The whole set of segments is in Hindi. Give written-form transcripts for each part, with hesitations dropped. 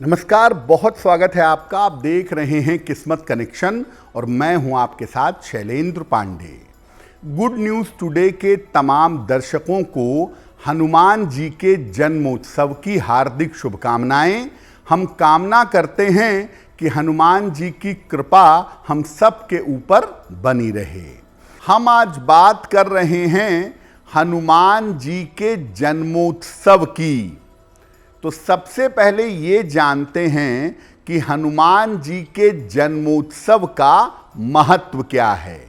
नमस्कार, बहुत स्वागत है आपका। आप देख रहे हैं किस्मत कनेक्शन और मैं हूं आपके साथ Shailendra Pandey. Good news today के तमाम दर्शकों को हनुमान जी के जन्मोत्सव की हार्दिक शुभकामनाएं। हम कामना करते हैं कि हनुमान जी की कृपा हम सब के ऊपर बनी रहे। हम आज बात कर रहे हैं हनुमान जी के जन्मोत्सव की। तो सबसे पहले ये जानते हैं कि हनुमान जी के जन्मोत्सव का महत्व क्या है।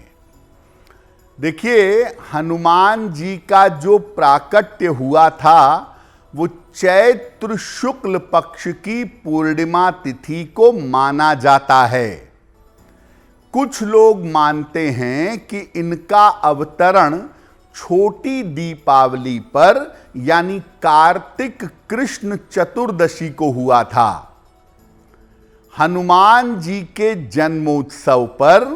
देखिए, हनुमान जी का जो प्राकट्य हुआ था वो चैत्र शुक्ल पक्ष की पूर्णिमा तिथि को माना जाता है। कुछ लोग मानते हैं कि इनका अवतरण छोटी दीपावली पर यानी कार्तिक कृष्ण चतुर्दशी को हुआ था। हनुमान जी के जन्मोत्सव पर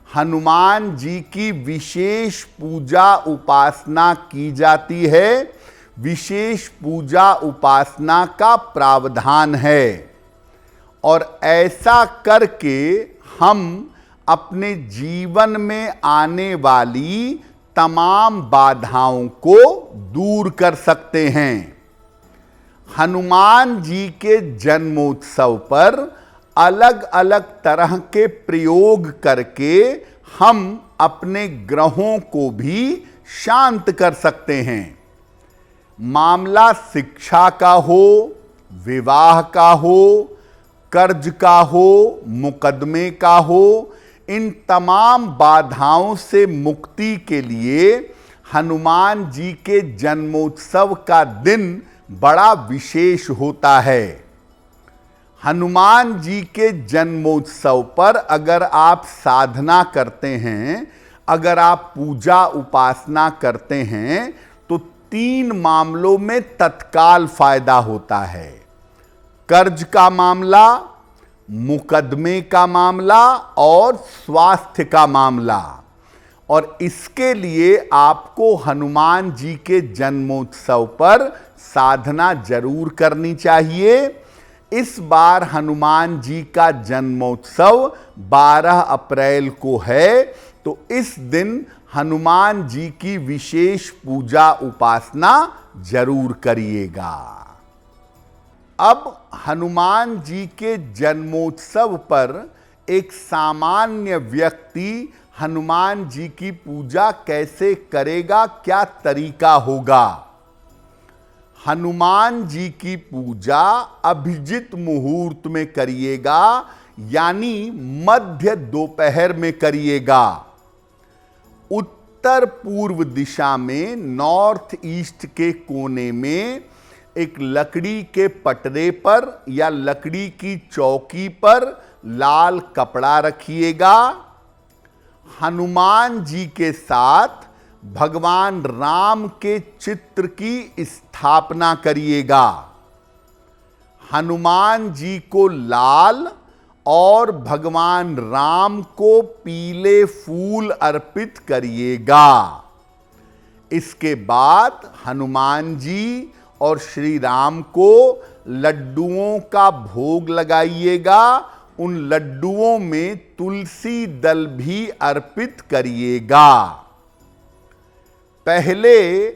हनुमान जी की विशेष पूजा उपासना की जाती है। विशेष पूजा उपासना का प्रावधान है और ऐसा करके हम अपने जीवन में आने वाली तमाम बाधाओं को दूर कर सकते हैं। हनुमान जी के जन्मोत्सव पर अलग अलग तरह के प्रयोग करके हम अपने ग्रहों को भी शांत कर सकते हैं। मामला शिक्षा का हो, विवाह का हो, कर्ज का हो, मुकदमे का हो, इन तमाम बाधाओं से मुक्ति के लिए हनुमान जी के जन्मोत्सव का दिन बड़ा विशेष होता है। हनुमान जी के जन्मोत्सव पर अगर आप साधना करते हैं, अगर आप पूजा उपासना करते हैं तो 3 मामलों में तत्काल फायदा होता है। कर्ज का मामला, मुकदमे का मामला और स्वास्थ्य का मामला। और इसके लिए आपको हनुमान जी के जन्मोत्सव पर साधना जरूर करनी चाहिए। इस बार हनुमान जी का जन्मोत्सव 12 अप्रैल को है, तो इस दिन हनुमान जी की विशेष पूजा उपासना जरूर करिएगा। अब हनुमान जी के जन्मोत्सव पर एक सामान्य व्यक्ति हनुमान जी की पूजा कैसे करेगा, क्या तरीका होगा। हनुमान जी की पूजा अभिजित मुहूर्त में करिएगा, यानी मध्य दोपहर में करिएगा। उत्तर पूर्व दिशा में नॉर्थ ईस्ट के कोने में एक लकड़ी के पटरे पर या लकड़ी की चौकी पर लाल कपड़ा रखिएगा। हनुमान जी के साथ भगवान राम के चित्र की स्थापना करिएगा। हनुमान जी को लाल और भगवान राम को पीले फूल अर्पित करिएगा। इसके बाद हनुमान जी और श्री राम को लड्डुओं का भोग लगाइएगा। उन लड्डुओं में तुलसी दल भी अर्पित करिएगा। पहले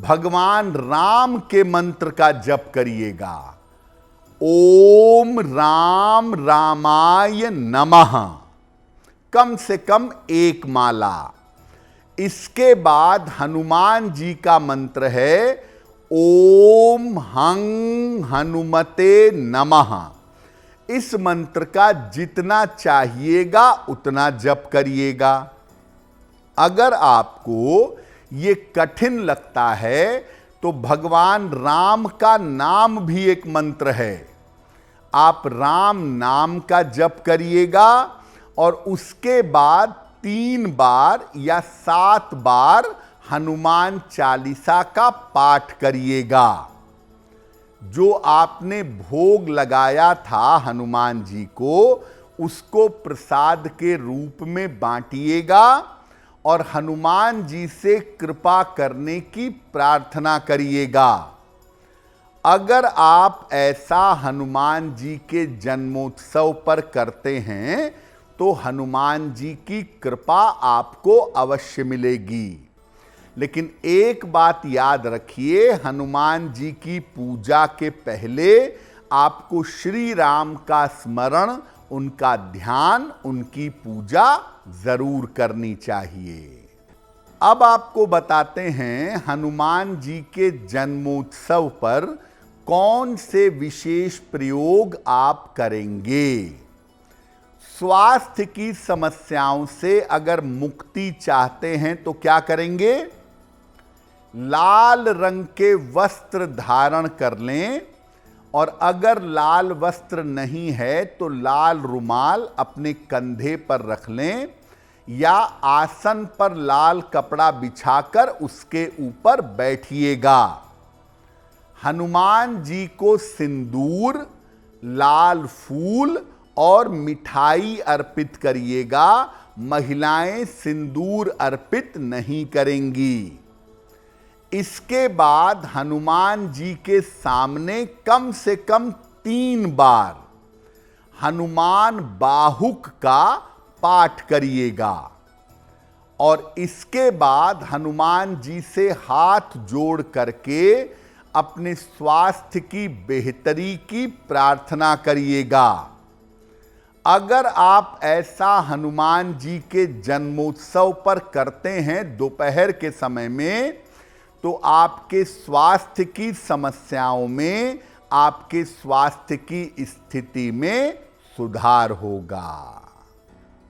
भगवान राम के मंत्र का जप करिएगा, ओम राम रामाय नमः, कम से कम 1 माला। इसके बाद हनुमान जी का मंत्र है ओम हं हनुमते नमः। इस मंत्र का जितना चाहिएगा उतना जप करिएगा। अगर आपको ये कठिन लगता है तो भगवान राम का नाम भी एक मंत्र है, आप राम नाम का जप करिएगा और उसके बाद 3 बार या 7 बार हनुमान चालीसा का पाठ करिएगा। जो आपने भोग लगाया था हनुमान जी को, उसको प्रसाद के रूप में बांटिएगा और हनुमान जी से कृपा करने की प्रार्थना करिएगा। अगर आप ऐसा हनुमान जी के जन्मोत्सव पर करते हैं तो हनुमान जी की कृपा आपको अवश्य मिलेगी। लेकिन एक बात याद रखिए, हनुमान जी की पूजा के पहले आपको श्री राम का स्मरण, उनका ध्यान, उनकी पूजा जरूर करनी चाहिए। अब आपको बताते हैं हनुमान जी के जन्मोत्सव पर कौन से विशेष प्रयोग आप करेंगे। स्वास्थ्य की समस्याओं से अगर मुक्ति चाहते हैं तो क्या करेंगे? लाल रंग के वस्त्र धारण कर लें, और अगर लाल वस्त्र नहीं है तो लाल रुमाल अपने कंधे पर रख लें, या आसन पर लाल कपड़ा बिछाकर उसके ऊपर बैठिएगा। हनुमान जी को सिंदूर, लाल फूल और मिठाई अर्पित करिएगा। महिलाएं सिंदूर अर्पित नहीं करेंगी। इसके बाद हनुमान जी के सामने कम से कम 3 बार हनुमान बाहुक का पाठ करिएगा, और इसके बाद हनुमान जी से हाथ जोड़ करके अपने स्वास्थ्य की बेहतरी की प्रार्थना करिएगा। अगर आप ऐसा हनुमान जी के जन्मोत्सव पर करते हैं दोपहर के समय में, तो आपके स्वास्थ्य की समस्याओं में, आपके स्वास्थ्य की स्थिति में सुधार होगा।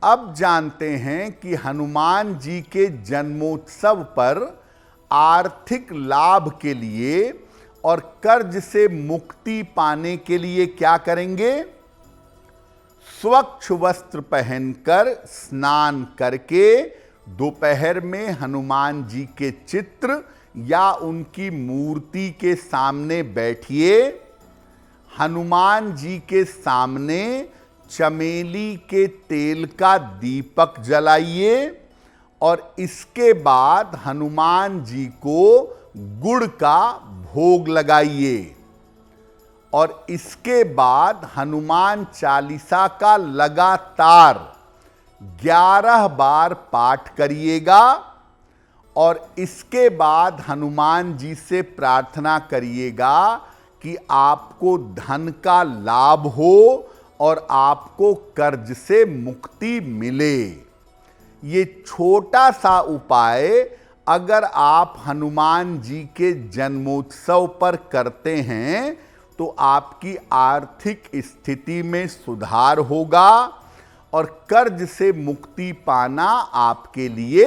अब जानते हैं कि हनुमान जी के जन्मोत्सव पर आर्थिक लाभ के लिए और कर्ज से मुक्ति पाने के लिए क्या करेंगे। स्वच्छ वस्त्र पहनकर स्नान करके दोपहर में हनुमान जी के चित्र या उनकी मूर्ति के सामने बैठिए। हनुमान जी के सामने चमेली के तेल का दीपक जलाइए, और इसके बाद हनुमान जी को गुड़ का भोग लगाइए, और इसके बाद हनुमान चालीसा का लगातार 11 बार पाठ करिएगा, और इसके बाद हनुमान जी से प्रार्थना करिएगा कि आपको धन का लाभ हो और आपको कर्ज से मुक्ति मिले। ये छोटा सा उपाय अगर आप हनुमान जी के जन्मोत्सव पर करते हैं तो आपकी आर्थिक स्थिति में सुधार होगा, और कर्ज से मुक्ति पाना आपके लिए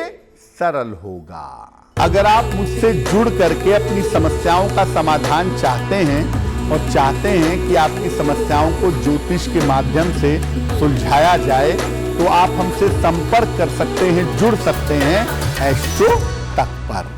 सरल होगा। अगर आप मुझसे जुड़ करके अपनी समस्याओं का समाधान चाहते हैं और चाहते हैं कि आपकी समस्याओं को ज्योतिष के माध्यम से सुलझाया जाए, तो आप हमसे संपर्क कर सकते हैं, जुड़ सकते हैं एस्ट्रो तक पर।